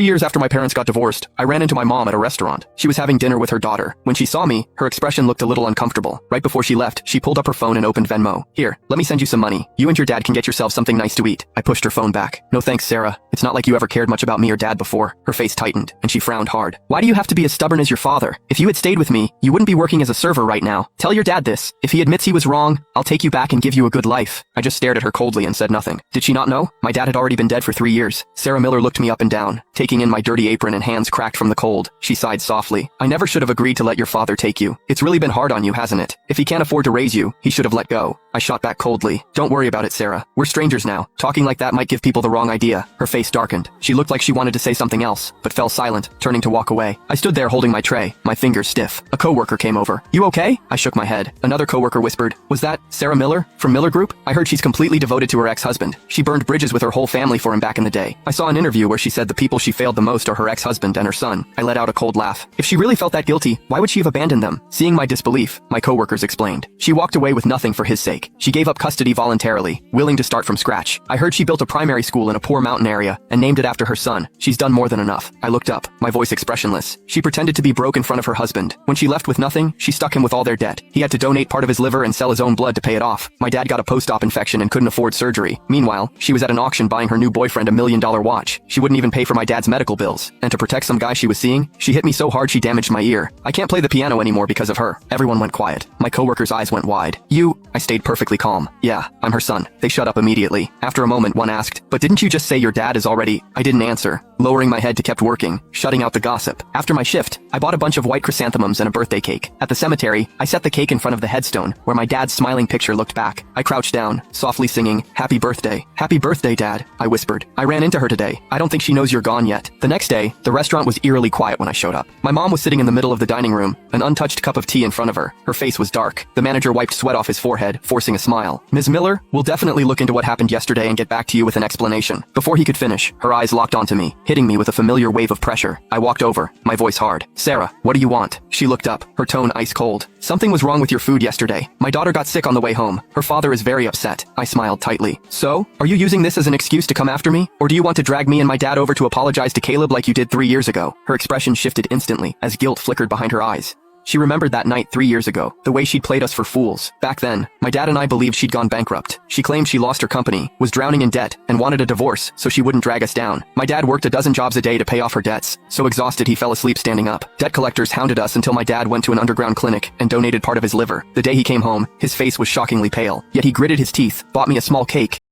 3 years after my parents got divorced, I ran into my mom at a restaurant. She was having dinner with her daughter. When she saw me, her expression looked a little uncomfortable. Right before she left, she pulled up her phone and opened Venmo. Here, let me send you some money. You and your dad can get yourself something nice to eat. I pushed her phone back. No thanks, Sarah. It's not like you ever cared much about me or dad before. Her face tightened, and she frowned hard. Why do you have to be as stubborn as your father? If you had stayed with me, you wouldn't be working as a server right now. Tell your dad this. If he admits he was wrong, I'll take you back and give you a good life. I just stared at her coldly and said nothing. Did she not know? My dad had already been dead for 3 years. Sarah Miller looked me up and down, taking in my dirty apron and hands cracked from the cold. She sighed softly. I never should have agreed to let your father take you. It's really been hard on you, hasn't it? If he can't afford to raise you, he should have let go. I shot back coldly. Don't worry about it, Sarah. We're strangers now. Talking like that might give people the wrong idea. Her face darkened. She looked like she wanted to say something else, but fell silent, turning to walk away. I stood there holding my tray, my fingers stiff. A coworker came over. You okay? I shook my head. Another coworker whispered, was that Sarah Miller from Miller Group? I heard she's completely devoted to her ex-husband. She burned bridges with her whole family for him back in the day. I saw an interview where she said the people she failed the most are her ex-husband and her son. I let out a cold laugh. If she really felt that guilty, why would she have abandoned them? Seeing my disbelief, my coworkers explained. She walked away with nothing for his sake. She gave up custody voluntarily, willing to start from scratch. I heard she built a primary school in a poor mountain area and named it after her son. She's done more than enough. I looked up, my voice expressionless. She pretended to be broke in front of her husband. When she left with nothing, she stuck him with all their debt. He had to donate part of his liver and sell his own blood to pay it off. My dad got a post-op infection and couldn't afford surgery. Meanwhile, she was at an auction buying her new boyfriend a $1 million watch. She wouldn't even pay for my dad's medical bills. And to protect some guy she was seeing, she hit me so hard she damaged my ear. I can't play the piano anymore because of her. Everyone went quiet. My coworker's eyes went wide. I stayed perfectly calm. Yeah, I'm her son. They shut up immediately. After a moment, one asked, but didn't you just say your dad is already... I didn't answer. Lowering my head to kept working, shutting out the gossip. After my shift, I bought a bunch of white chrysanthemums and a birthday cake. At the cemetery, I set the cake in front of the headstone, where my dad's smiling picture looked back. I crouched down, softly singing, Happy birthday. Happy birthday, Dad, I whispered. I ran into her today. I don't think she knows you're gone yet. The next day, the restaurant was eerily quiet when I showed up. My mom was sitting in the middle of the dining room, an untouched cup of tea in front of her. Her face was dark. The manager wiped sweat off his forehead, forcing a smile. Ms. Miller, we'll definitely look into what happened yesterday and get back to you with an explanation. Before he could finish, her eyes locked onto me, hitting me with a familiar wave of pressure. I walked over, my voice hard. Sarah, what do you want? She looked up, her tone ice cold. Something was wrong with your food yesterday. My daughter got sick on the way home. Her father is very upset. I smiled tightly. So, are you using this as an excuse to come after me? Or do you want to drag me and my dad over to apologize to Caleb like you did 3 years ago? Her expression shifted instantly, as guilt flickered behind her eyes. She remembered that night 3 years ago, the way she'd played us for fools. Back then, my dad and I believed she'd gone bankrupt. She claimed she lost her company, was drowning in debt, and wanted a divorce so she wouldn't drag us down. My dad worked a dozen jobs a day to pay off her debts. So exhausted he fell asleep standing up. Debt collectors hounded us until my dad went to an underground clinic and donated part of his liver. The day he came home, his face was shockingly pale. Yet he gritted his teeth, bought me a small cake,